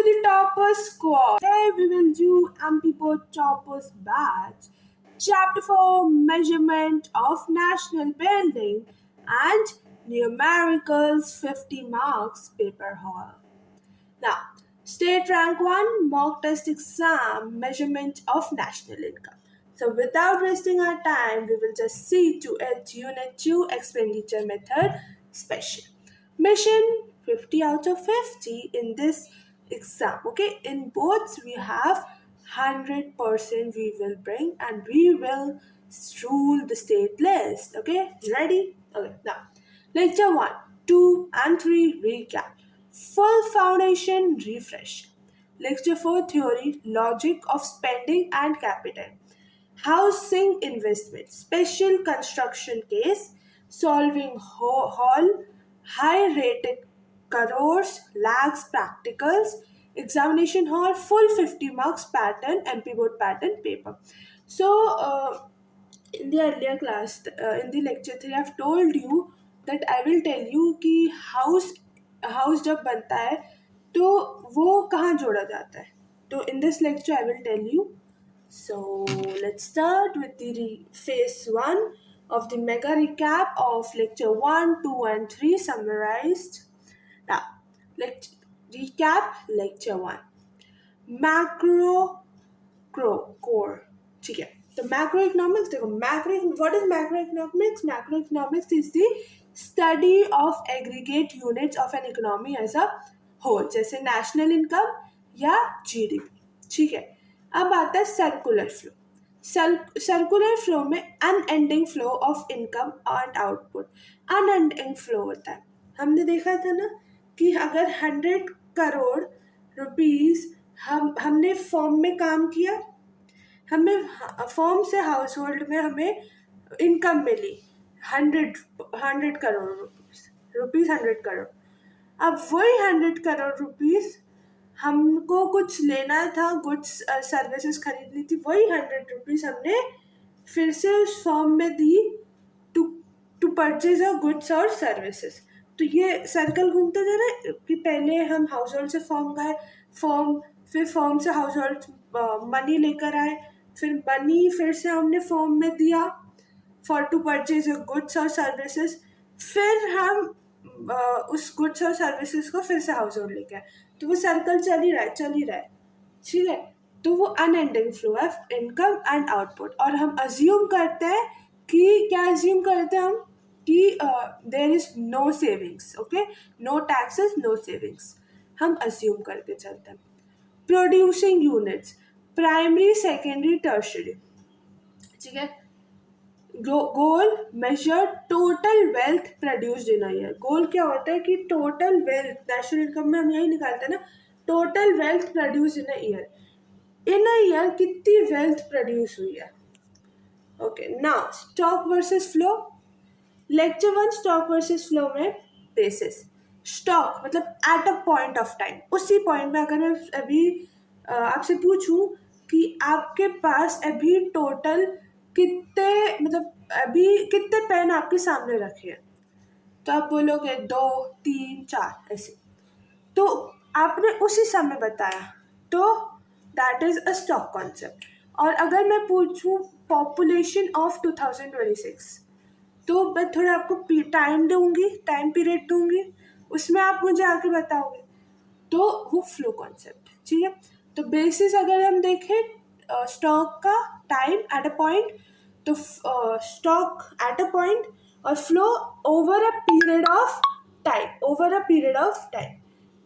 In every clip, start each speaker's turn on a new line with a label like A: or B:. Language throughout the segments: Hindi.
A: to the Topper Squad. Today we will do Amphipo Topper's Badge, Chapter 4 Measurement of National Building, and Numericals 50 Marks Paper Hall. Now, State Rank 1 Mock Test Exam Measurement of National Income. So, without wasting our time, we will just see to it Unit 2 Expenditure Method Special. Mission 50 out of 50 in this exam. Okay, in both we have 100% we will bring and we will rule the state list. Okay, ready? Okay, now lecture 1, 2 and 3 recap. Full foundation refresh. Lecture 4 theory, logic of spending and capital. Housing investment, special construction case, solving hall, high rated crores, lags practicals, examination hall, full 50 marks pattern, MP board pattern paper. So, in the earlier class, in the lecture 3, I've told you that I will tell you कि house जब बनता है तो वो कहाँ जोड़ा जाता है. तो in this lecture I will tell you. So let's start with the phase 1 of the mega recap of lecture 1, 2 and 3 summarized. Now, let's recap lecture 1. Macro core. ठीक है. तो macroeconomics देखो what is macroeconomics? Macroeconomics is the study of aggregate units of an economy as a whole, जैसे national income या GDP. ठीक है. अब आता है सर्कुलर फ्लो. सर्कुलर फ्लो में unending flow of income and output. Unending flow होता है. हमने देखा था ना कि अगर 100 करोड़ रुपीस हमने फॉर्म में काम किया, हमें फॉर्म से हाउस होल्ड में हमें इनकम मिली 100 करोड़ रुपीस 100 करोड़. अब वही 100 करोड़ रुपीस हमको कुछ लेना था, गुड्स सर्विसेज खरीदनी थी, वही 100 रुपीस हमने फिर से उस फॉर्म में दी टू परचेज अ गुड्स और सर्विसेज. तो ये सर्कल घूमते थे ना कि पहले हम हाउस होल्ड से फॉर्म गए, फिर फॉर्म से हाउस होल्ड मनी लेकर आए, फिर मनी फिर से हमने फॉर्म में दिया for to purchase a goods और सर्विसेज, फिर हम उस गुड्स और सर्विसेज को फिर से हाउस होल्ड लेके आए. तो वो सर्कल चल ही रहा है. ठीक है. तो वो अनएंडिंग फ्लो है इनकम एंड आउटपुट. और हम अज्यूम करते हैं कि क्या अज्यूम करते हैं हम कि there is no savings. Okay, no taxes, no savings, हम अज्यूम करके चलते हैं. Producing units, primary, secondary, tertiary. ठीक है. Goal measure total wealth produced in a year. Goal क्या होता है कि टोटल वेल्थ, नेशनल इनकम में हम यही निकालते हैं ना, total wealth produced in a year कितनी वेल्थ प्रोड्यूस हुई है. Okay. Now stock versus flow. Lecture 1 stock versus flow में बेसिस. स्टॉक मतलब at a point of time, उसी पॉइंट में अगर मैं अभी आपसे पूछूं कि आपके पास अभी टोटल कितने मतलब अभी कितने पेन आपके सामने रखे हैं, तो आप बोलोगे 2, 3, 4 ऐसे. तो आपने उसी समय बताया, तो that is a stock concept. और अगर मैं पूछूं पॉपुलेशन ऑफ 2026, तो मैं थोड़ा आपको टाइम दूंगी, टाइम पीरियड दूंगी, उसमें आप मुझे आके बताओगे, तो वो फ्लो कॉन्सेप्ट. ठीक है. तो बेसिस अगर हम देखें स्टॉक का टाइम एट अ पॉइंट, तो स्टॉक एट अ पॉइंट और flow over a period of time.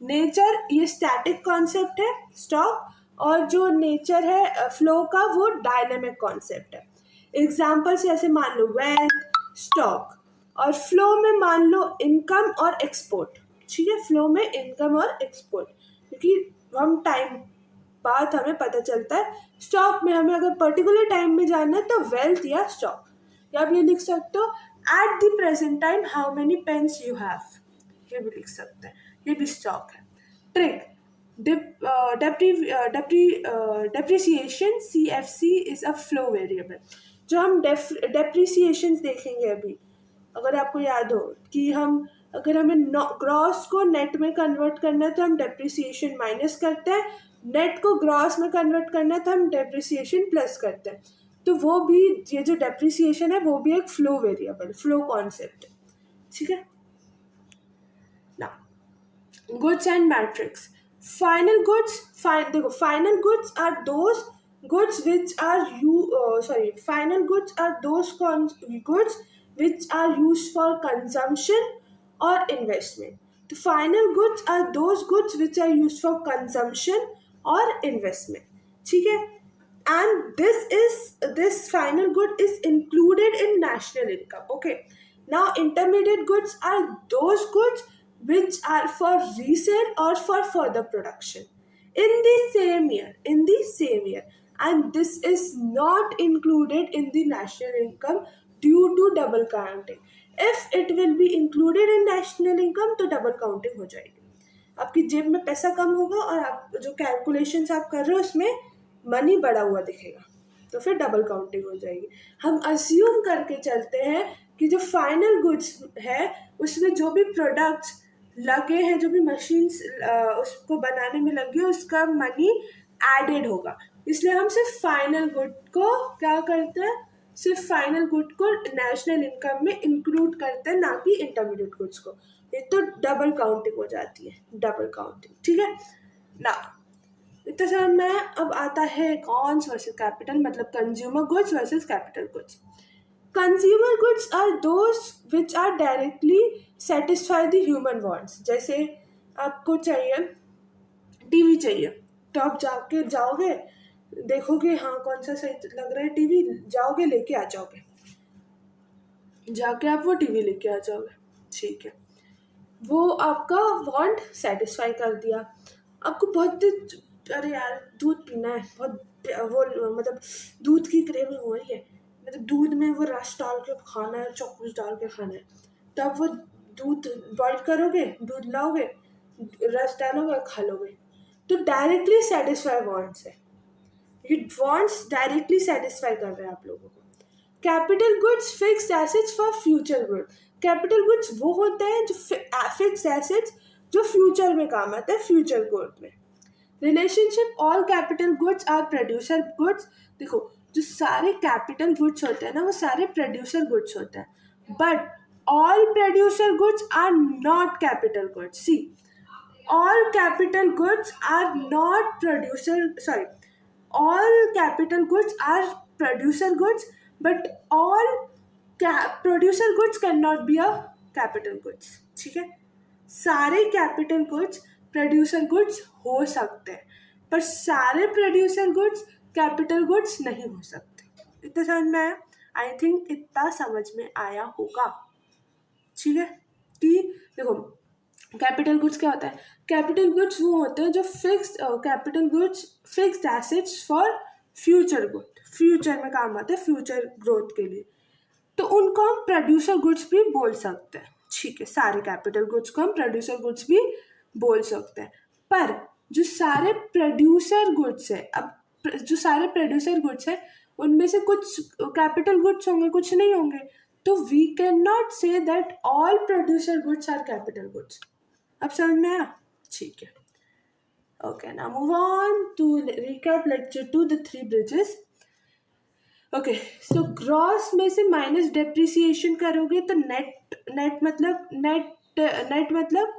A: Nature ये स्टैटिक कॉन्सेप्ट है स्टॉक, और जो नेचर है फ्लो का वो डायनेमिक कॉन्सेप्ट है. एग्जाम्पल्स जैसे मान लो वेल्थ, स्टॉक, और फ्लो में मान लो इनकम और एक्सपोर्ट. ठीक है. फ्लो में इनकम और एक्सपोर्ट, क्योंकि हम टाइम बाद हमें पता चलता है. स्टॉक में हमें अगर पर्टिकुलर टाइम में जानना है तो वेल्थ या स्टॉक. या आप ये लिख सकते हो at the present time how many pens you have, ये भी लिख सकते हैं, ये भी स्टॉक है. Trick. Depreciation CFC is a flow variable. जो हम डेप्रिसिएशन देखेंगे अभी, अगर आपको याद हो कि हम अगर हमें ग्रॉस को नेट में कन्वर्ट करना है तो हम डेप्रिसिएशन माइनस करते हैं, नेट को ग्रॉस में कन्वर्ट करना है तो हम डेप्रिसिएशन प्लस करते हैं। तो वो भी, ये जो डेप्रिसिएशन है वो भी एक फ्लो वेरिएबल, फ्लो कॉन्सेप्ट है, ठीक है ना। Goods and metrics. Final goods. देखो, final goods are those goods which are final goods are those goods which are used for consumption or investment. The final goods are those goods which are used for consumption or investment. ठीक है? And this final good is included in national income. Okay. Now intermediate goods are those goods which are for resale or for further production in the same year, and this is not included in the national income due to double counting. If it will be included in national income तो double counting हो जाएगी, आपकी जेब में पैसा कम होगा और आप जो कैलकुलेशंस आप कर रहे हो उसमें मनी बढ़ा हुआ दिखेगा, तो फिर डबल काउंटिंग हो जाएगी। हम अज्यूम करके चलते हैं कि जो फाइनल गुड्स है उसमें जो भी प्रोडक्ट्स लगे हैं, जो भी मशीन्स उसको बनाने में लगी है, उसका मनी एडेड होगा, इसलिए हम सिर्फ फाइनल गुड को क्या करते हैं, सिर्फ फाइनल गुड को नेशनल इनकम में इंक्लूड करते हैं, ना कि इंटरमीडिएट गुड्स को। ये तो डबल काउंटिंग हो जाती है, डबल काउंटिंग, ठीक है ना। इतना समझ में आया। अब आता है कॉन्स वर्सेस कैपिटल, मतलब consumer goods versus capital goods. Consumer goods are those which are directly satisfy the human wants. जैसे आपको चाहिए टीवी चाहिए, तो आप जाओगे देखोगे हाँ कौन सा सही लग रहा है टीवी, जाओगे लेके आ जाओगे, जाके आप वो टीवी लेके आ जाओगे, ठीक है, वो आपका वांट सेटिस्फाई कर दिया। आपको बहुत, अरे यार दूध पीना है, बहुत वो मतलब दूध की क्रेविंग हो रही है, मतलब दूध में वो रस डाल के खाना है, चॉकलेट डाल के खाना है, तो आप वो दूध बॉईल करोगे, दूध लाओगे, रस डालोगे, खा लोगे, तो डायरेक्टली सेटिस्फाई वांट्स है, ये वांट्स डायरेक्टली सेटिस्फाई कर रहे हैं आप लोगों को। Capital goods fixed assets for future good. Capital goods वो होते हैं जो फिक्स्ड एसेट्स जो फ्यूचर में काम आते हैं, फ्यूचर गुड में। Relationship all capital goods are producer goods. देखो जो सारे कैपिटल गुड्स होते हैं ना वो सारे प्रोड्यूसर गुड्स होते हैं, but all producer goods are not capital goods. See, all capital goods are not all capital goods are producer goods, but all producer goods cannot be a capital goods, ठीक है। सारे कैपिटल गुड्स प्रोड्यूसर गुड्स हो सकते हैं, पर सारे प्रोड्यूसर गुड्स कैपिटल गुड्स नहीं हो सकते। इतना समझ में आया? आई थिंक इतना समझ में आया होगा, ठीक है। कि देखो कैपिटल गुड्स क्या होता है, कैपिटल गुड्स वो होते हैं जो fixed capital goods fixed assets for future good, future में काम आते हैं, फ्यूचर ग्रोथ के लिए, तो उनको हम प्रोड्यूसर गुड्स भी बोल सकते हैं, ठीक है। सारे कैपिटल गुड्स को हम प्रोड्यूसर गुड्स भी बोल सकते हैं, पर जो सारे प्रोड्यूसर गुड्स है, अब जो सारे प्रोड्यूसर गुड्स है उनमें से कुछ कैपिटल गुड्स होंगे, कुछ नहीं होंगे, तो we can not say that all producer goods are capital goods. अब समझ में आया? ठीक है, okay, now move on to recap lecture 2, the 3 bridges. Okay, so gross में से माइनस डेप्रिसिएशन करोगे तो नेट मतलब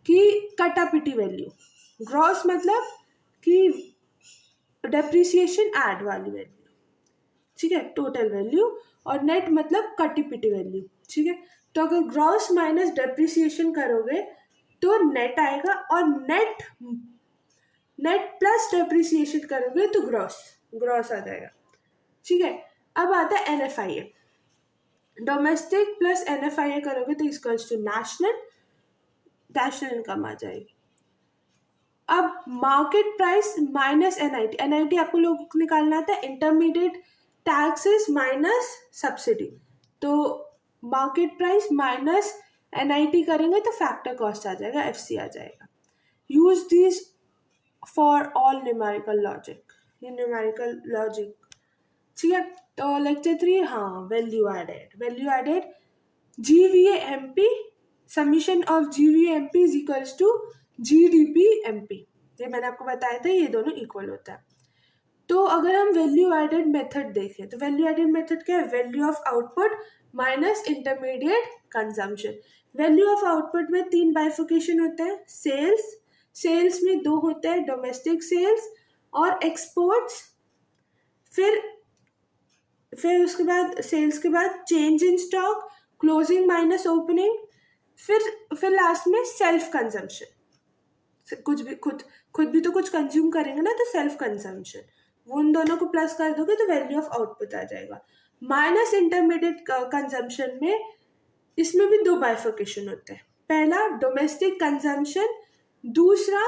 A: कि कटा पिटी वैल्यू, ग्रॉस मतलब कि डेप्रिसिएशन ऐड वाली वैल्यू, ठीक है, टोटल वैल्यू, और नेट मतलब कटी पिटी वैल्यू, ठीक है। तो अगर ग्रॉस माइनस डेप्रिसिएशन करोगे तो नेट आएगा, और नेट प्लस डेप्रिसिएशन करोगे तो ग्रॉस आ जाएगा, ठीक है। अब आता है NFIA, डोमेस्टिक प्लस NFIA करोगे तो इक्वल्स टू नेशनल इनकम आ जाएगी। अब मार्केट प्राइस माइनस NIT आपको लोगों को निकालना आता है, इंटरमीडिएट टैक्सेस माइनस सब्सिडी, तो मार्केट प्राइस माइनस NIT करेंगे तो फैक्टर कॉस्ट आ जाएगा, FC आ जाएगा। Use this for all numerical logic, ये न्यूमेरिकल लॉजिक, ठीक है। तो लेक्चर 3, हाँ, value added GVAMP summation of GVMP is equals to GDP-MP। ये मैंने आपको बताया था, ये दोनों इक्वल होता है। तो अगर हम वैल्यू एडेड मेथड देखें तो वैल्यू एडेड मेथड क्या है? Value of output minus intermediate consumption. Value of output में 3 बाइफिकेशन होते हैं। सेल्स में 2 होते हैं, डोमेस्टिक सेल्स और एक्सपोर्ट्स। फिर उसके बाद सेल्स के बाद change in stock, closing minus opening, फिर लास्ट में सेल्फ कंजम्पशन। कुछ भी खुद भी तो कुछ कंज्यूम करेंगे ना, तो सेल्फ कंजम्पशन। वो उन दोनों को प्लस कर दोगे तो वैल्यू ऑफ आउटपुट आ जाएगा। माइनस इंटरमीडिएट कंजम्पशन में इसमें भी 2 बाइफिकेशन होते हैं। पहला डोमेस्टिक कंजम्पशन, दूसरा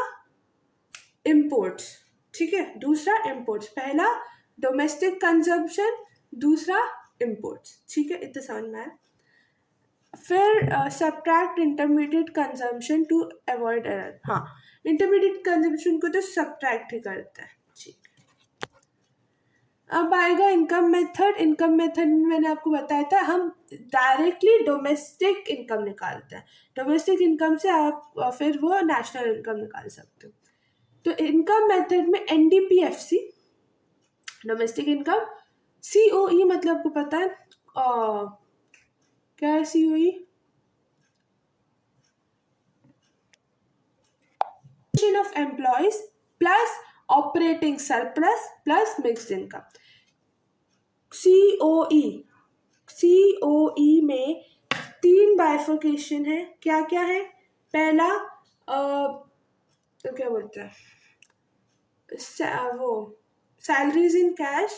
A: इम्पोर्ट्स। ठीक है, दूसरा इम्पोर्ट्स। पहला डोमेस्टिक कंजम्पशन, दूसरा इम्पोर्ट्स। ठीक है, इतना समझ में आया। फिर subtract intermediate consumption to avoid error. हाँ, इंटरमीडिएट कंजम्पशन को तो सब्ट्रैक्ट ही करता है। ठीक, अब आएगा इनकम मेथड। इनकम मेथड में मैंने आपको बताया था हम डायरेक्टली डोमेस्टिक इनकम निकालते हैं। डोमेस्टिक इनकम से आप फिर वो नेशनल इनकम निकाल सकते हो। तो इनकम मेथड में NDP-FC डोमेस्टिक इनकम, COE मतलब आपको पता है क्या है COE? Of employees plus operating surplus plus mixed income. COE में 3 बाइफिकेशन है। क्या क्या है? पहला तो क्या बोलते हैं, वो सैलरीज इन कैश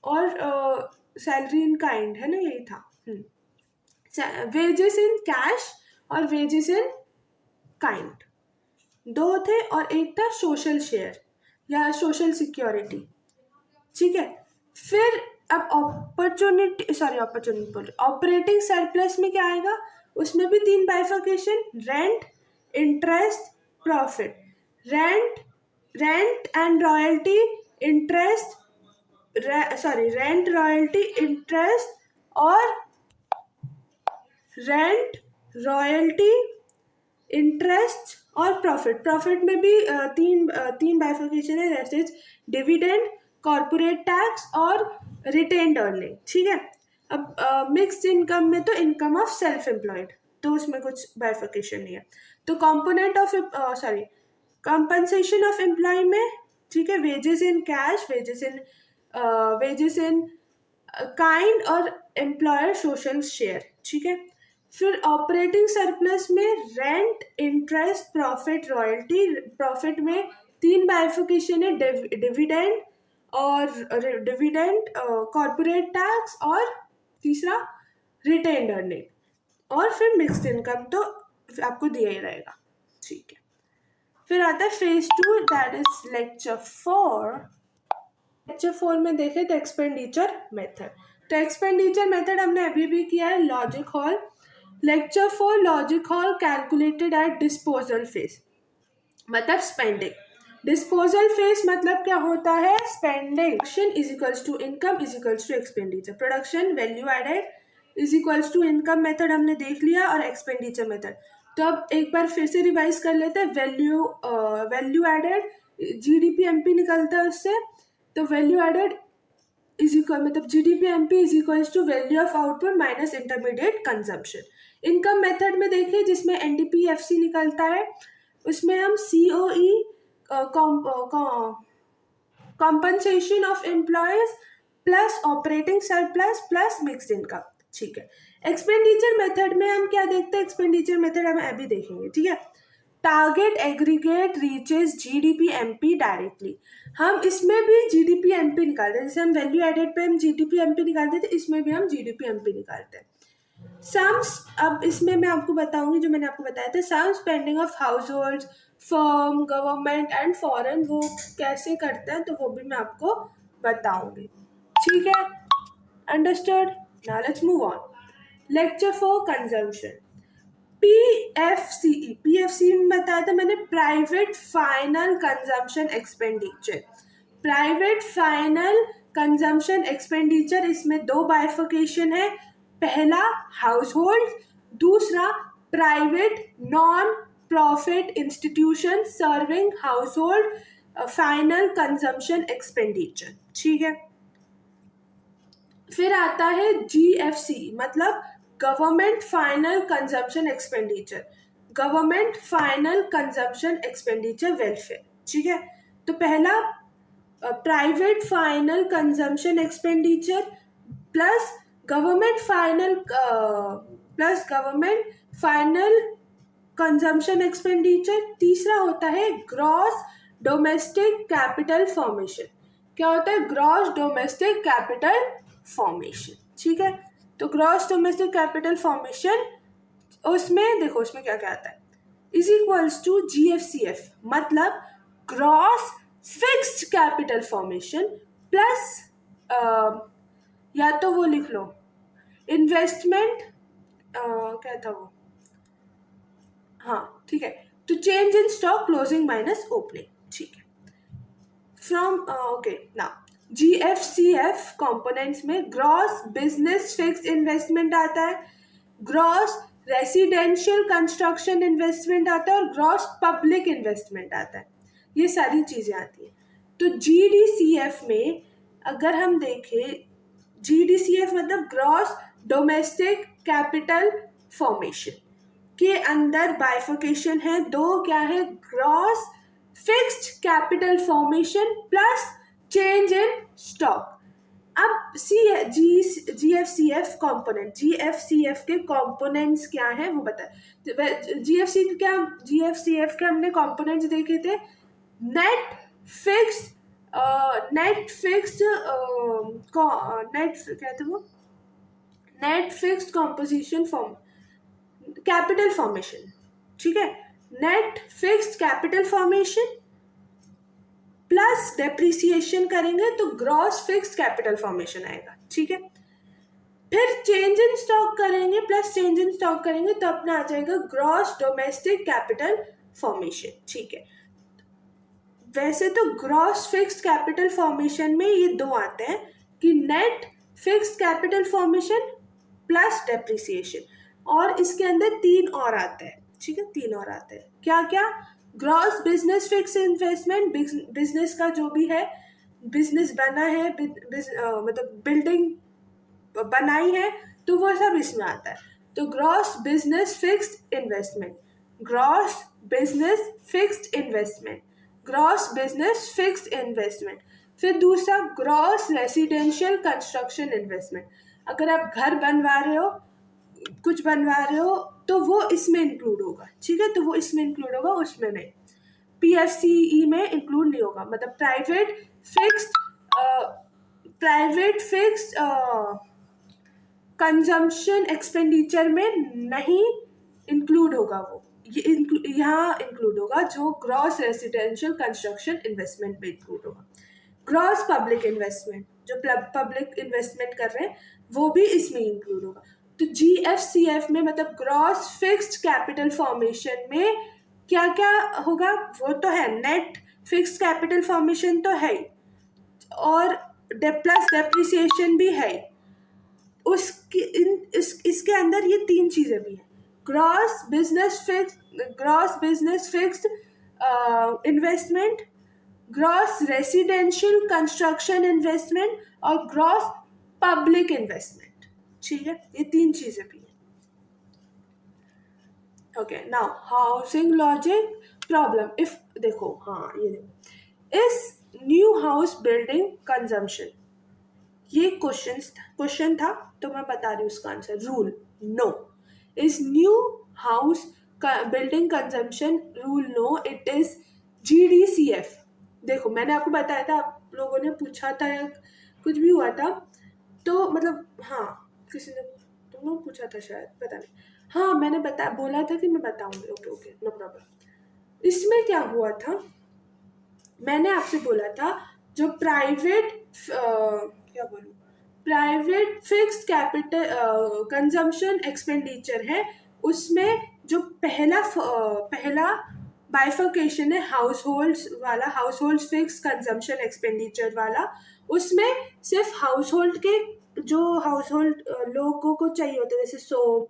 A: और सैलरी इन काइंड है ना, यही था। वेजेस इन कैश और वेजेस इन काइंड 2 थे, और एक था सोशल शेयर या सोशल सिक्योरिटी। ठीक है, फिर अब ऑपरेटिंग सरप्लस में क्या आएगा? उसमें भी 3 बाइफिकेशन, rent, interest, profit. Rent and royalty, interest, rent, royalty, interest और रेंट, रॉयल्टी, इंटरेस्ट और प्रॉफिट में भी तीन बाइफिकेशन है, that is dividend, corporate tax और रिटेन्ड अर्निंग। ठीक है, अब मिक्स्ड इनकम में तो इनकम ऑफ सेल्फ एम्प्लॉयड, तो उसमें कुछ बाइफिकेशन नहीं है। तो component of compensation of employ में, ठीक है, wages in cash, wages in kind और एम्प्लॉयर सोशल शेयर। ठीक है, फिर ऑपरेटिंग सरप्लस में rent, interest, profit, royalty. Profit में 3 बाइफिकेशन है, डिविडेंड, कॉर्पोरेट टैक्स और तीसरा रिटेन्ड अर्निंग। और फिर मिक्स्ड इनकम तो आपको दिया ही रहेगा। ठीक है, फिर आता है phase 2, that is lecture 4। Lecture 4 में देखें तो एक्सपेंडिचर मेथड। तो एक्सपेंडिचर मेथड हमने अभी भी किया है, logic hall. Lecture 4 logic hall calculated at disposal phase, मतलब स्पेंडिंग। डिस्पोजल फेज मतलब क्या होता है? Spending. Production is equals to income is equals to expenditure. Production value added is equals to income method हमने देख लिया, और एक्सपेंडिचर मेथड। तो अब एक बार फिर से रिवाइज कर लेते हैं। वैल्यू एडेड GDP-MP निकलता है उससे। तो वैल्यू एडेड इज इक्वल मतलब GDP-MP is equals to value of output minus intermediate consumption. Income method में देखिए जिसमें NDP-FC निकलता है, उसमें हम COE compensation of employees plus operating surplus plus mixed income. ठीक है, एक्सपेंडिचर मेथड में हम क्या देखते हैं? एक्सपेंडिचर मेथड हम अभी देखेंगे। ठीक है, target aggregate reaches GDP-MP directly. हम इसमें भी GDP-MP निकालते हैं, जैसे हम वैल्यू एडेड पे हम GDP-MP निकालते थे, इसमें भी हम GDP-MP निकालते हैं। सम्स, अब इसमें मैं आपको बताऊंगी जो मैंने आपको बताया था, sum spending of household, firm, government and foreign, वो कैसे करते हैं तो वो भी मैं आपको बताऊंगी। ठीक है, understood. Now let's move on. Lecture 4 consumption. PFCE में बताया था मैंने, private final consumption expenditure. Private final consumption expenditure, इसमें 2 बाइफिकेशन है। पहला हाउस होल्ड, दूसरा private non profit institution serving house hold final consumption expenditure, ठीक है। फिर आता है GFC, मतलब government final consumption expenditure, government final consumption expenditure welfare, ठीक है। तो पहला private final consumption expenditure plus government final consumption expenditure. तीसरा होता है ग्रॉस डोमेस्टिक कैपिटल फॉर्मेशन। क्या होता है? ग्रॉस डोमेस्टिक कैपिटल फॉर्मेशन, ठीक है। तो ग्रॉस डोमेस्टिक कैपिटल फॉर्मेशन, उसमें देखो उसमें क्या क्या आता है, इज इक्वल्स टू GFCF, मतलब gross fixed capital formation plus या तो वो लिख लो इन्वेस्टमेंट, क्या था वो, हाँ ठीक है, तो change in stock closing minus opening, ठीक है। From okay now GFCF components में ग्रॉस बिजनेस फिक्स्ड इन्वेस्टमेंट आता है, ग्रॉस रेसिडेंशियल कंस्ट्रक्शन इन्वेस्टमेंट आता है और ग्रॉस पब्लिक इन्वेस्टमेंट आता है, ये सारी चीज़ें आती हैं। तो GDCF में अगर हम देखें, GDCF मतलब ग्रॉस डोमेस्टिक कैपिटल फॉर्मेशन के अंदर बाइफर्केशन है दो, क्या है, gross fixed capital formation plus change in stock. अब GFCF कंपोनेंट, GFCF के कंपोनेंट्स क्या हैं वो बताए। GFCF के हमने कंपोनेंट्स देखे थे, नेट फिक्स्ड क्या था वो, net fixed composition form capital formation, ठीक है। Net fixed capital formation plus depreciation करेंगे तो ग्रॉस फिक्स्ड कैपिटल फॉर्मेशन आएगा, ठीक है। फिर चेंज इन स्टॉक करेंगे प्लस चेंज इन स्टॉक करेंगे तो अपना आ जाएगा ग्रॉस डोमेस्टिक कैपिटल फॉर्मेशन, ठीक है। वैसे तो ग्रॉस फिक्स्ड कैपिटल फॉर्मेशन में ये दो आते हैं कि net fixed capital formation plus depreciation, और इसके अंदर तीन और आते हैं, ठीक है, तीन और आते हैं। क्या क्या? Gross business fix investment, business का जो भी है, बिजनेस बना है, मतलब बिल्डिंग बनाई है तो वो सब इसमें आता है। तो gross business fixed investment, gross business fixed investment, gross business fixed investment. फिर दूसरा ग्रॉस रेसिडेंशियल कंस्ट्रक्शन इन्वेस्टमेंट, अगर आप घर बनवा रहे हो, कुछ बनवा रहे हो तो वो इसमें इंक्लूड होगा, ठीक है, तो वो इसमें इंक्लूड होगा, उसमें नहीं। PFCE में इंक्लूड नहीं होगा, मतलब प्राइवेट फिक्स्ड कंजम्पशन एक्सपेंडिचर में नहीं इंक्लूड होगा वो, यहाँ इंक्लूड होगा जो ग्रॉस रेसिडेंशियल कंस्ट्रक्शन इन्वेस्टमेंट में इंक्लूड होगा। ग्रॉस पब्लिक इन्वेस्टमेंट, जो पब्लिक इन्वेस्टमेंट कर रहे हैं वो भी इसमें इंक्लूड होगा। तो GFCF में मतलब ग्रॉस फिक्स्ड कैपिटल फॉर्मेशन में क्या क्या होगा, वो तो है, नेट फिक्स्ड कैपिटल फॉर्मेशन तो है और प्लस डेप्रिसिएशन भी है, इसके अंदर ये तीन चीज़ें भी हैं, gross business fixed investment, gross residential construction investment और ग्रॉस पब्लिक इन्वेस्टमेंट, ठीक है, ये तीन चीज़ें भी हैं। Okay now housing logic problem, if देखो, हाँ ये देखो, इस न्यू हाउस बिल्डिंग कंजम्पशन, ये क्वेश्चन था तो मैं बता रही हूँ उसका answer. Rule, no, is new house building consumption rule, no, it is GDCF। देखो मैंने आपको बताया था, आप लोगों ने पूछा था या कुछ भी हुआ था, तो मतलब हाँ किसी ने तुम लोग पूछा था शायद, पता नहीं, हाँ मैंने बोला था कि मैं बताऊंगी, ओके ओके नो प्रॉब्लम। इसमें क्या हुआ था, मैंने आपसे बोला था जो private fixed capital consumption expenditure है, उसमें जो पहला बाइफर्केशन है हाउस होल्ड्स वाला, house hold fix consumption expenditure वाला, उसमें सिर्फ हाउस होल्ड के जो हाउस होल्ड लोगों को चाहिए होता है, जैसे soap,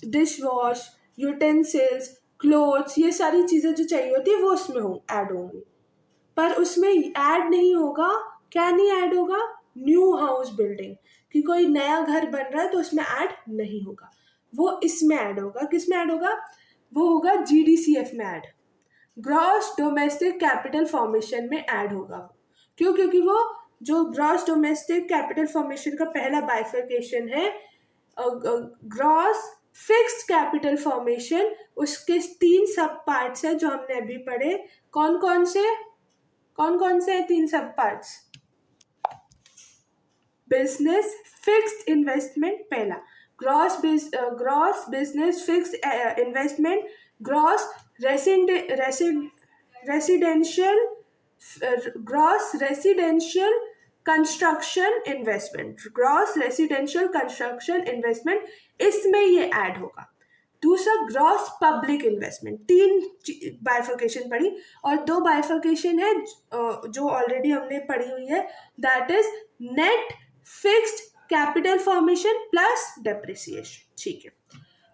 A: dish wash, utensils, clothes, ये सारी चीज़ें जो चाहिए होती है वो उसमें ऐड होंगी। पर उसमें ऐड नहीं होगा, क्या नहीं ऐड होगा, न्यू हाउस बिल्डिंग, कि कोई नया घर बन रहा है तो उसमें ऐड नहीं होगा, वो इसमें ऐड होगा। किस में ऐड होगा, वो होगा जीडीसीएफ में add, gross domestic capital formation में ऐड होगा। क्यों, क्योंकि वो जो ग्रॉस डोमेस्टिक कैपिटल फॉर्मेशन का पहला बाइफर्केशन है, ग्रॉस फिक्स्ड कैपिटल फॉर्मेशन, उसके 3 सब पार्ट्स है जो हमने अभी पढ़े। कौन कौन से हैं 3 सब पार्ट्स? बिजनेस फिक्स्ड इन्वेस्टमेंट पहला, gross business fixed investment, gross residential gross residential construction investment, gross residential construction investment, इसमें ये ऐड होगा। दूसरा ग्रॉस पब्लिक इन्वेस्टमेंट, 3 बाइफर्केशन पढ़ी और 2 बाइफर्केशन है जो ऑलरेडी हमने पढ़ी हुई है, that is net fixed capital formation plus depreciation. ठीक है,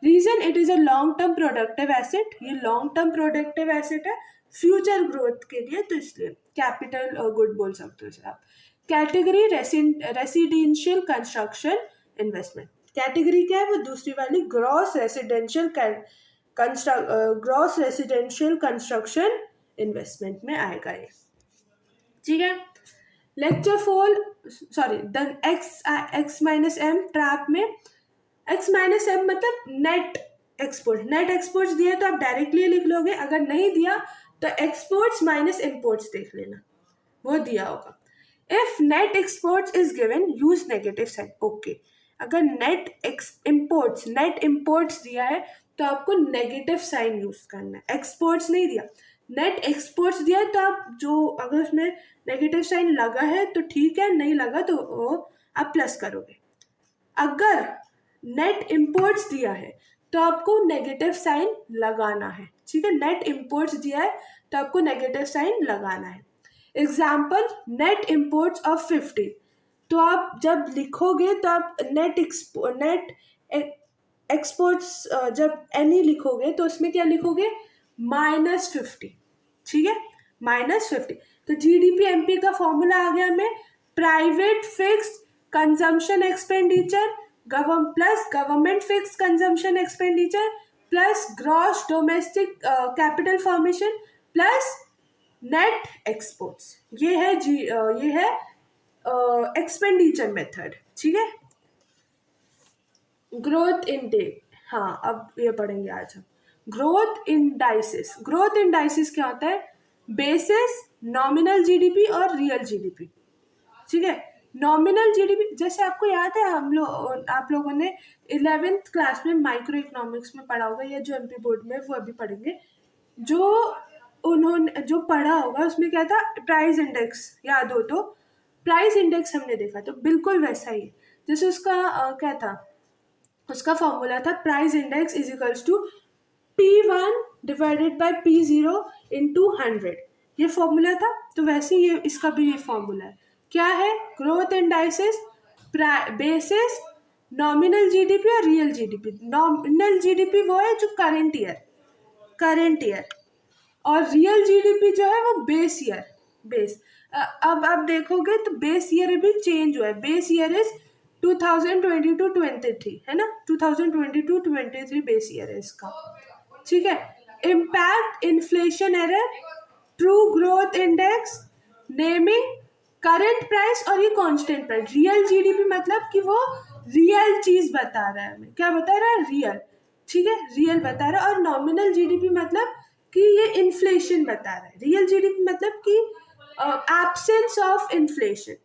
A: reason it is a long term productive asset, ये लॉन्ग टर्म प्रोडक्टिव एसेट है फ्यूचर ग्रोथ के लिए, तो इसलिए कैपिटल गुड बोल सकते हो इसे आप। Category residential construction investment, category क्या है वो दूसरी वाली, ग्रॉस रेसिडेंशियल कंस्ट्रक्शन इन्वेस्टमेंट में आएगा ये। ठीक है, lecture 4 sorry the X minus M trap में, एक्स माइनस एम मतलब नेट एक्सपोर्ट, नेट एक्सपोर्ट्स दिया तो आप डायरेक्टली लिख लोगे, अगर नहीं दिया तो एक्सपोर्ट्स माइनस इम्पोर्ट्स देख लेना, वो दिया होगा। If net exports is given use negative sign, okay, अगर नेट इम्पोर्ट्स दिया है तो आपको नेगेटिव साइन यूज करना है, एक्सपोर्ट्स नहीं दिया, नेट एक्सपोर्ट्स दिया है तो आप जो अगर उसमें नेगेटिव साइन लगा है तो ठीक है, नहीं लगा तो आप प्लस करोगे। अगर नेट इम्पोर्ट्स दिया है तो आपको नेगेटिव साइन लगाना है। ठीक है, नेट इम्पोर्ट्स दिया है तो आपको नेगेटिव साइन लगाना है। एग्जाम्पल, नेट इम्पोर्ट्स ऑफ 50, तो आप जब लिखोगे तो आप नेट एक्सपोर्ट्स जब एनी लिखोगे तो उसमें क्या लिखोगे, -50। ठीक है, -50, तो जीडीपी एमपी का फॉर्मूला आ गया हमें, private fixed consumption expenditure plus government fixed consumption expenditure plus gross domestic capital formation plus net exports, ये है एक्सपेंडिचर मेथड। ठीक है, ग्रोथ इंडेक्स, हाँ अब ये पढ़ेंगे आज हम। ग्रोथ इंडाइसिस, ग्रोथ इंडाइसिस क्या होता है, बेसिस नॉमिनल जीडीपी और रियल जीडीपी। ठीक है, नॉमिनल जीडीपी जैसे आपको याद है आप लोगों ने 11th क्लास में माइक्रो इकोनॉमिक्स में पढ़ा होगा, या जो एमपी बोर्ड में वो अभी पढ़ेंगे, जो उन्होंने जो पढ़ा होगा उसमें क्या था, प्राइस इंडेक्स, याद हो तो प्राइस इंडेक्स हमने देखा, तो बिल्कुल वैसा ही है। जैसे उसका क्या था, उसका फॉर्मूला था price index is equals to P1 divided by P0 into 100, ये फॉर्मूला था। तो वैसे ये इसका भी ये फॉर्मूला है, क्या है, growth indices basis nominal GDP और रियल जीडीपी। नॉमिनल जीडीपी वो है जो करंट ईयर, और रियल जीडीपी जो है वो बेस ईयर। अब आप देखोगे तो बेस ईयर भी चेंज हुआ है, बेस ईयर इज 2022-23 है ना, 2022-23 बेस ईयर है इसका। ठीक है, impact inflation error, true growth index, naming, current price और ये कांस्टेंट प्राइस। रियल जीडीपी मतलब कि वो रियल चीज बता रहा है हमें, क्या बता रहा है, रियल। ठीक है, रियल बता रहा है। और नॉमिनल जीडीपी मतलब कि ये इन्फ्लेशन बता रहा है, रियल जीडीपी मतलब कि एब्सेंस ऑफ इन्फ्लेशन,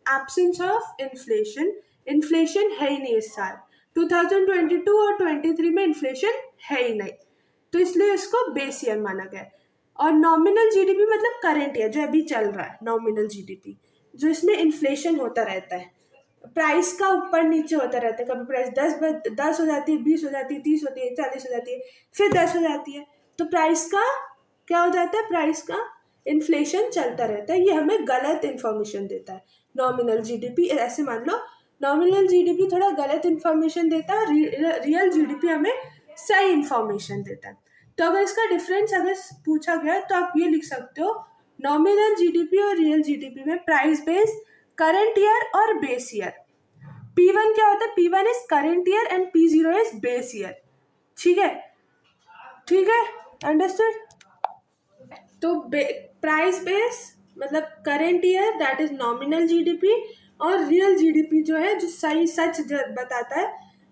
A: इन्फ्लेशन है ही नहीं इस साल, 2022 और 23 में इन्फ्लेशन है ही नहीं, तो इसलिए इसको बेस ईयर माना गया है। और नॉमिनल जीडीपी मतलब करंट ईयर जो अभी चल रहा है, नॉमिनल जीडीपी जो इसमें इन्फ्लेशन होता रहता है, प्राइस का ऊपर नीचे होता रहता है, कभी प्राइस 10 हो जाती है, 20 हो जाती है, 30 होती है, 40 हो जाती है, फिर 10 हो जाती है, तो प्राइस का क्या हो जाता है, प्राइस का इन्फ्लेशन चलता रहता है। ये हमें गलत इन्फॉर्मेशन देता है। नॉमिनल जीडीपी ऐसे मान लो, नॉमिनल जीडीपी थोड़ा गलत इन्फॉर्मेशन देता है, रियल जीडीपी हमें सही इंफॉर्मेशन देता है। तो अगर इसका डिफरेंस अगर पूछा गया तो आप ये लिख सकते हो, नॉमिनल जीडीपी और रियल जीडीपी में प्राइस बेस, करंट ईयर और बेस ईयर। P1 क्या होता है? P1 is current year and P0 is base year. ठीक है, ठीक है, अंडरस्टूड। तो प्राइस बेस मतलब current year that is nominal GDP, और रियल जीडीपी जो है, जो सही सच बताता है,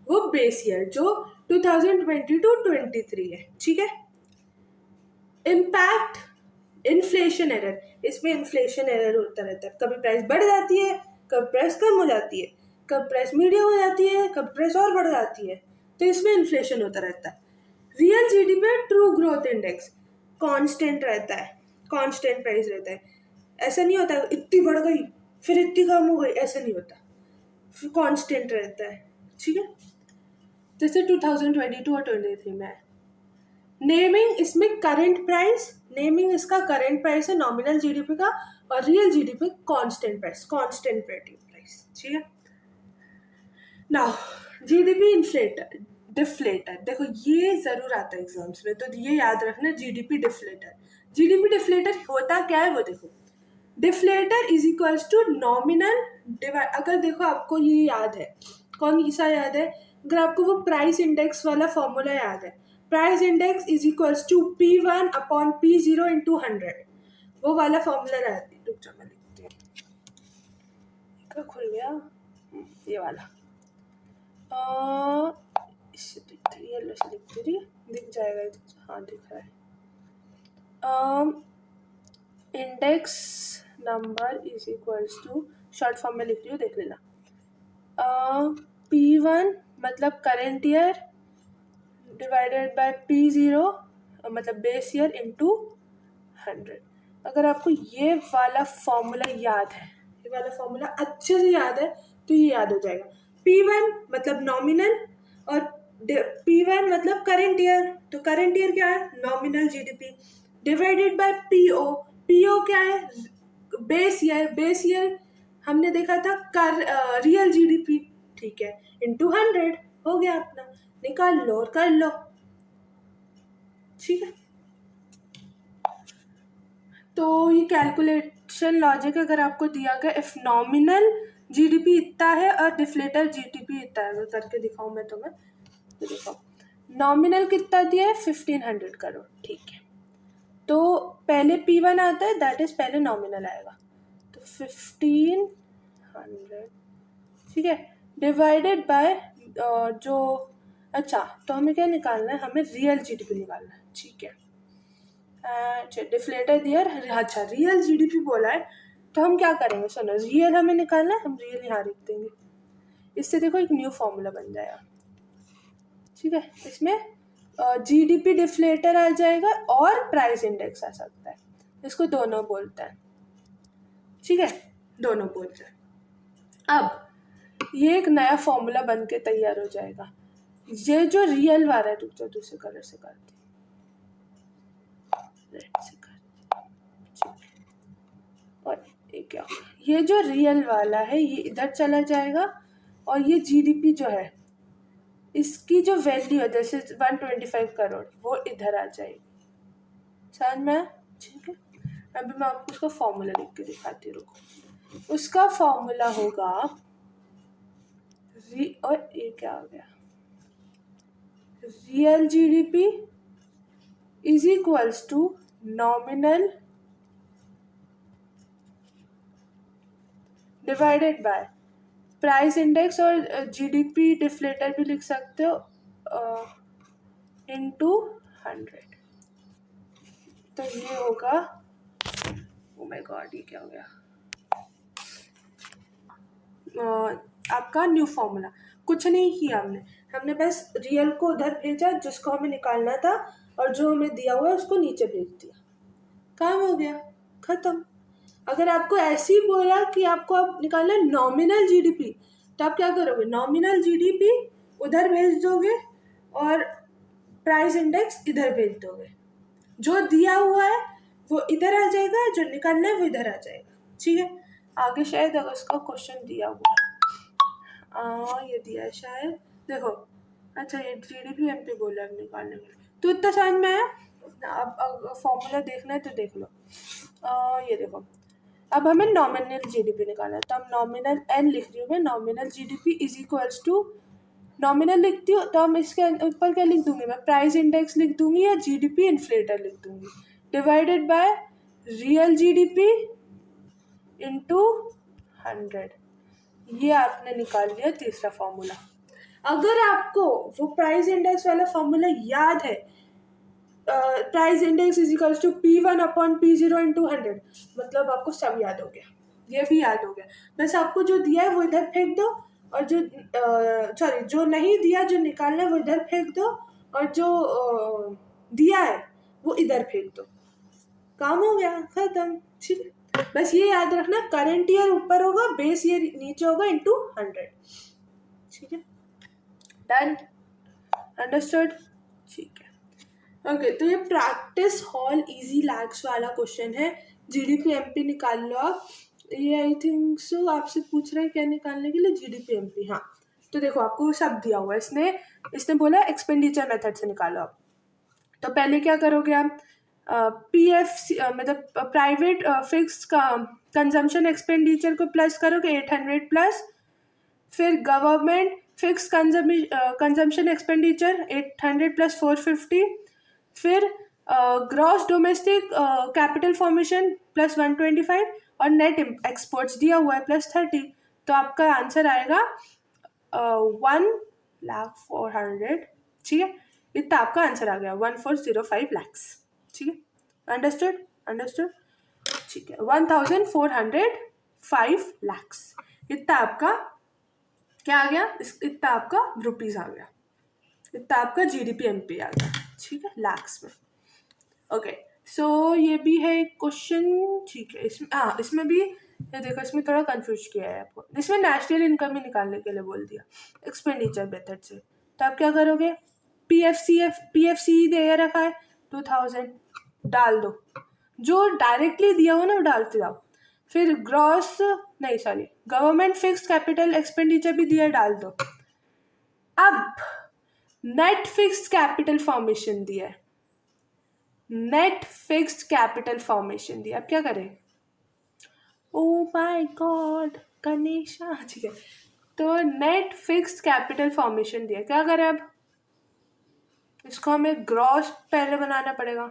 A: वो बेस ईयर जो 2022-23 है। ठीक है। इम्पैक्ट इन्फ्लेशन एरर, इसमें इन्फ्लेशन एरर होता रहता है, कभी प्राइस बढ़ जाती है, कभी प्राइस कम हो जाती है, कभी प्राइस मीडियम हो जाती है, कभी प्राइस और बढ़ जाती है, तो इसमें इन्फ्लेशन होता रहता है। Real GDP true growth index constant रहता है, कांस्टेंट प्राइस रहता है, ऐसा नहीं होता इतनी बढ़ गई फिर इतनी कम हो गई, ऐसा नहीं होता, कांस्टेंट रहता है। ठीक है, जैसे 2022 और 23 में है। नेमिंग, इसमें करंट प्राइस, नेमिंग इसका करंट प्राइस है नॉमिनल जीडीपी का, और real GDP constant price, constant price. ठीक है। नाउ जीडीपी इन्फ्लेटर डिफ्लेटर, देखो ये जरूर आता है एग्जाम्स में, तो ये याद रखना, जीडीपी डिफ्लेटर। जीडीपी डिफ्लेटर होता क्या है वो देखो, deflator is equals to nominal divide, अगर देखो आपको ये याद है, कौन सा याद है, अगर आपको वो प्राइस इंडेक्स वाला फॉर्मूला याद है, price index is equals to P1 upon P0 into 100, वो वाला फॉर्मूला रहती है। रुक जाओ मैं लिखती हूँ, क्या खुल गया, ये वाला, इससे दिखती है, येलो से दिखती है, दिख जाएगा, हाँ दिख रहा है। Index number is equals to, short form में लिख रही हूँ, देख लेना, P1 मतलब current year divided by P0 मतलब बेस ईयर इंटू 100। अगर आपको ये वाला फॉर्मूला याद है, ये वाला फॉर्मूला अच्छे से याद है, तो ये याद हो जाएगा। P1 मतलब नॉमिनल और P1 मतलब करेंट ईयर, तो करेंट ईयर क्या है, nominal GDP, divided by PO, PO क्या है, बेस ईयर, बेस ईयर हमने देखा था रियल जीडीपी, ठीक है, इंटू 100, हो गया अपना, निकाल लो और कर लो। ठीक है, तो ये कैलकुलेशन लॉजिक अगर आपको दिया गया, इफ नॉमिनल जीडीपी इतना है और डिफ्लेटर जीडीपी इतना है, करके दिखाऊं मैं तुम्हें, तो देखो नॉमिनल कितना दिया है, 1500 करोड़। ठीक है, तो पहले P1 आता है, दैट इज पहले नॉमिनल आएगा, तो 1500, ठीक है, डिवाइडेड बाय जो, अच्छा तो हमें क्या निकालना है, हमें रियल जीडीपी निकालना है। ठीक है, अच्छा डिफ्लेटर दिया, अच्छा रियल जीडीपी बोला है, तो हम क्या करेंगे, सुनो, रियल हमें निकालना है, हम रियल यहाँ लिख देंगे, इससे देखो एक न्यू फॉर्मूला बन जाएगा। ठीक है, इसमें जीडीपी डिफ्लेटर आ जाएगा और प्राइस इंडेक्स आ सकता है, इसको दोनों बोलते हैं। ठीक है, दोनों बोलते हैं। अब ये एक नया फॉर्मूला बन के तैयार हो जाएगा, ये जो रियल वाला है, रुक जाओ दूसरे कलर से करती, रेड से करती, और ये क्या, ये जो रियल वाला है ये इधर चला जाएगा, और ये जीडीपी जो है इसकी जो वैल्यू है, जैसे 125 करोड़, वो इधर आ जाएगी, समझ में? ठीक है, अभी मैं आपको उसका फॉर्मूला लिख के दिखाती हूँ, रुको। उसका फॉर्मूला होगा और ये क्या आ गया, real GDP is equals to nominal divided by price index, और जीडीपी डिफ्लेटर भी लिख सकते हो, इनटू 100। तो ये होगा, ओ माय गॉड ये क्या हो गया, आपका न्यू फॉर्मूला। कुछ नहीं किया हमने बस रियल को उधर भेजा जिसको हमें निकालना था, और जो हमें दिया हुआ है उसको नीचे भेज दिया, काम हो गया, खत्म। अगर आपको ऐसे ही बोला कि आपको अब निकालना है नॉमिनल जीडीपी, तो आप क्या करोगे, नॉमिनल जीडीपी उधर भेज दोगे और प्राइस इंडेक्स इधर भेज दोगे, जो दिया हुआ है वो इधर आ जाएगा, जो निकालना है वो इधर आ जाएगा। ठीक है, आगे शायद अगर उसका क्वेश्चन दिया हुआ ये दिया है शायद, देखो अच्छा ये जीडीपी एमपी बोला है निकालने के लिए, तो इतना समझ में आया। अब फॉर्मूला देखना है तो देख लो। ये देखो, अब हमें नॉमिनल जीडीपी निकालना है, तो हम नॉमिनल एन लिख रही हूँ मैं, nominal GDP is equals to, nominal लिखती हूँ तो हम इसके ऊपर क्या लिख दूंगी मैं, प्राइस इंडेक्स लिख दूंगी या जीडीपी इन्फ्लेटर लिख दूंगी, divided by real GDP into 100। ये आपने निकाल लिया तीसरा फॉर्मूला। अगर आपको वो प्राइस इंडेक्स वाला फॉर्मूला याद है, price index is equals to P1 upon P0 into 100, मतलब आपको सब याद हो गया, ये भी याद हो गया। बस आपको जो दिया है वो इधर फेंक दो, और जो सॉरी जो नहीं दिया, जो निकालना है वो इधर फेंक दो, और जो दिया है वो इधर फेंक दो, काम हो गया, खत्म। ठीक है, बस ये याद रखना, करंट ईयर ऊपर होगा, बेस ईयर नीचे होगा, इंटू 100। ठीक है, डन, अंडरस्टूड। ठीक है, ओके, तो ये प्रैक्टिस हॉल इजी लैक्स वाला क्वेश्चन है, जीडीपी एमपी निकाल लो आप। ये आई थिंक सो आपसे पूछ रहा है क्या निकालने के लिए, जीडीपी एमपी। हाँ, तो देखो आपको सब दिया हुआ है, इसने बोला एक्सपेंडिचर मेथड से निकालो आप। तो पहले क्या करोगे आप, पीएफ मतलब प्राइवेट फिक्स कंजम्पशन एक्सपेंडिचर को प्लस करोगे 800 प्लस, फिर government fix consumption expenditure 800 plus 450, फिर gross domestic capital formation plus 125, और नेट एक्सपोर्ट्स दिया हुआ है प्लस 30। तो आपका आंसर आएगा 1,04,000। ठीक है, इतना आपका आंसर आ गया, 1405 लैक्स। ठीक है, अंडरस्टूड, अंडरस्टूड। ठीक है, 1405 लैक्स, इतना आपका क्या आ गया, इतना आपका रुपीज आ गया, इतना आपका जीडीपी एमपी आ गया। ठीक है, लैक्स में। ओके, सो ये भी है एक क्वेश्चन। ठीक है, इसमें हाँ, इसमें भी ये देखो, इसमें थोड़ा कंफ्यूज किया है आपको, इसमें नेशनल इनकम ही निकालने के लिए बोल दिया एक्सपेंडिचर मेथड से। तो आप क्या करोगे, पीएफसी दे रखा है 2000, डाल दो, जो डायरेक्टली दिया हो ना वो डालते जाओ। फिर ग्रॉस नहीं sorry government fix capital expenditure भी दिया, डाल दो। अब नेट फिक्स कैपिटल फॉर्मेशन दिया है, नेट फिक्स्ड कैपिटल फॉर्मेशन दिया, अब क्या करें, ओ माय गॉड गणेशा। ठीक है, तो नेट फिक्स्ड कैपिटल फॉर्मेशन दिया, क्या करें अब, इसको हमें ग्रॉस पहले बनाना पड़ेगा।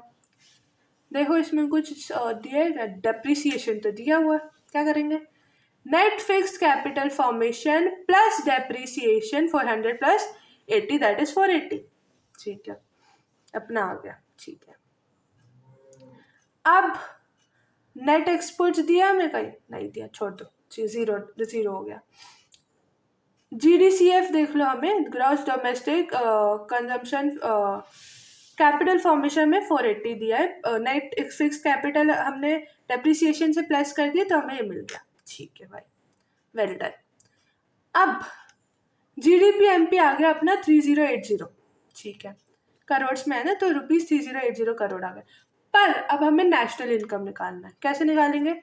A: देखो इसमें कुछ दिया है, डेप्रिसिएशन तो दिया हुआ है, क्या करेंगे, net fixed capital formation plus depreciation 400 plus 80 that is 480। ठीक है, अपना आ गया। ठीक है, अब नेट एक्सपोर्ट्स दिया हमें, कहीं नहीं दिया, छोड़ दो, जीरो जीरो हो गया। जीडीसीएफ देख लो, हमें gross domestic consumption capital formation में 480 दिया है, नेट फिक्स कैपिटल हमने डेप्रिसिएशन से प्लस कर दिया तो हमें ये मिल गया। ठीक है भाई, वेल डन। अब जीडीपी एमपी आ गया अपना 3080। ठीक है, करोड़ में है ना, तो रुपीज 3080 करोड़ आ गए। पर अब हमें नेशनल इनकम निकालना है, कैसे निकालेंगे,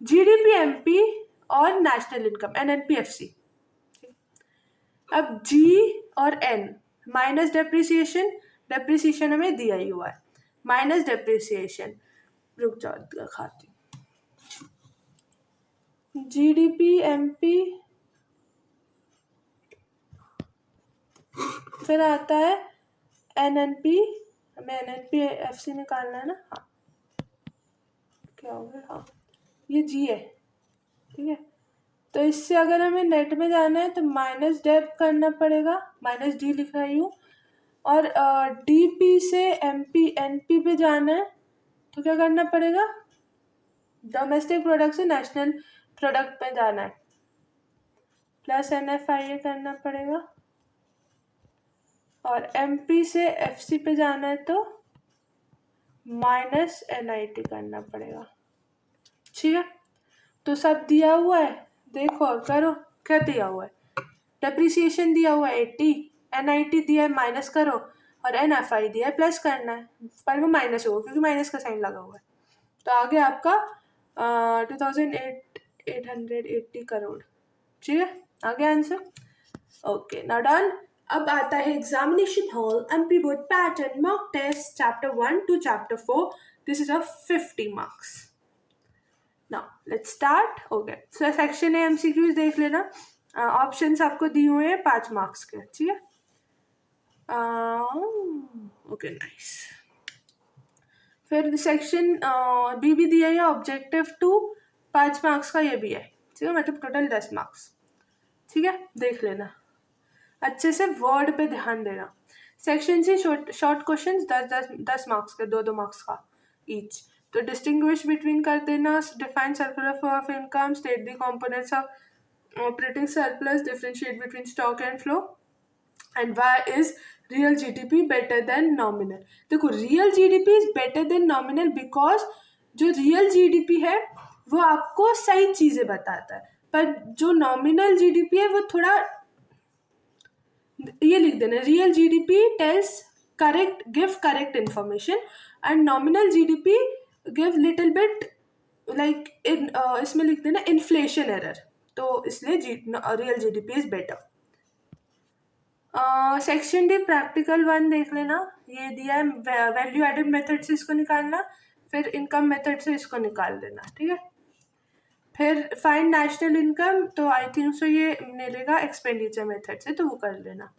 A: जीडीपी एमपी और नेशनल इनकम एनएनपीएफसी। अब जी और एन माइनस डेप्रिसिएशन, डेप्रिसिएशन हमें दिया ही हुआ है, माइनस डेप्रिसिएशन, रुक जाओ दिखाती हूँ, जीडीपी एमपी, फिर आता है एनएनपी, हमें एनएनपीएफसी निकालना है ना। हाँ, क्या हो गया, हाँ ये जी है। ठीक है, तो इससे अगर हमें नेट में जाना है तो माइनस डेप करना पड़ेगा, माइनस डी लिख रही हूँ, और डीपी से एमपी एनपी पे जाना है तो क्या करना पड़ेगा, डोमेस्टिक प्रोडक्ट से नेशनल प्रोडक्ट पे जाना है, प्लस एनएफआईए करना पड़ेगा, और एमपी से एफसी पे जाना है तो माइनस एनआईटी करना पड़ेगा। ठीक है, तो सब दिया हुआ है, देखो और करो, क्या दिया हुआ है, डेप्रिसिएशन दिया हुआ है 80, एनआईटी दिया है माइनस करो, और एनएफआई दिया है प्लस करना है, पर वो माइनस होगा क्योंकि माइनस का साइन लगा हुआ है। तो आगे आपका 2880 करोड़। ठीक है, आगे आंसर। Okay, now done. अब आता है examination hall, MP board pattern, mock test, chapter 1 to chapter 4. This is a 50 marks. Now let's start. Okay, so section है MCQs देख लेना. ऑप्शंस आपको दिए हुए हैं 5 मार्क्स के. ठीक है. Okay nice. फिर सेक्शन बी भी दिया है, ऑब्जेक्टिव 2 5 मार्क्स का ये भी है. ठीक है, मतलब टोटल 10 मार्क्स. ठीक है, देख लेना अच्छे से, वर्ड पे ध्यान देना. Section C short question 10 marks के, 2 मार्क्स का ईच. तो डिस्टिंग्विश बिटवीन कर देना, define circular flow of income, state the components of operating surplus, differentiate between stock and flow, and why is real GDP better than nominal. देखो, real GDP is better than nominal because जो रियल जीडीपी है वो आपको सही चीजें बताता है, पर जो नॉमिनल जीडीपी है वो थोड़ा, ये लिख देना, real GDP tells correct, give correct information, and nominal GDP give little bit like इसमें लिख देना इन्फ्लेशन एरर. तो इसलिए real GDP is better. Section D practical 1 देख लेना. ये दिया है वैल्यू एडेड मेथड से इसको निकालना, फिर इनकम मेथड से इसको निकाल देना. ठीक है. फिर फाइंड नेशनल इनकम, तो आई थिंक सो ये मिलेगा एक्सपेंडिचर मेथड से, तो वो कर लेना.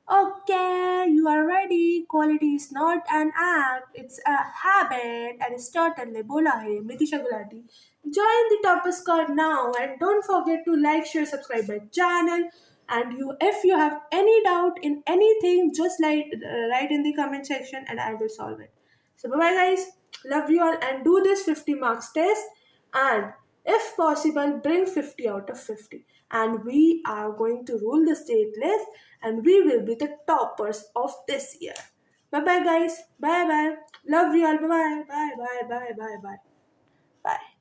A: Okay, you are ready. Quality is not an act, it's a habit. Aristotle ने बोला है. Mitisha Gulati. Join the Topper Squad now and don't forget to like, share, subscribe my channel. And if you have any doubt in anything, just write in the comment section and I will solve it. So bye bye guys. Love you all, and do this 50 marks test, and if possible bring 50 out of 50, and we are going to rule the state list and we will be the toppers of this year. Bye bye guys. Bye bye. Love you all. Bye bye. Bye bye. Bye bye. Bye. Bye.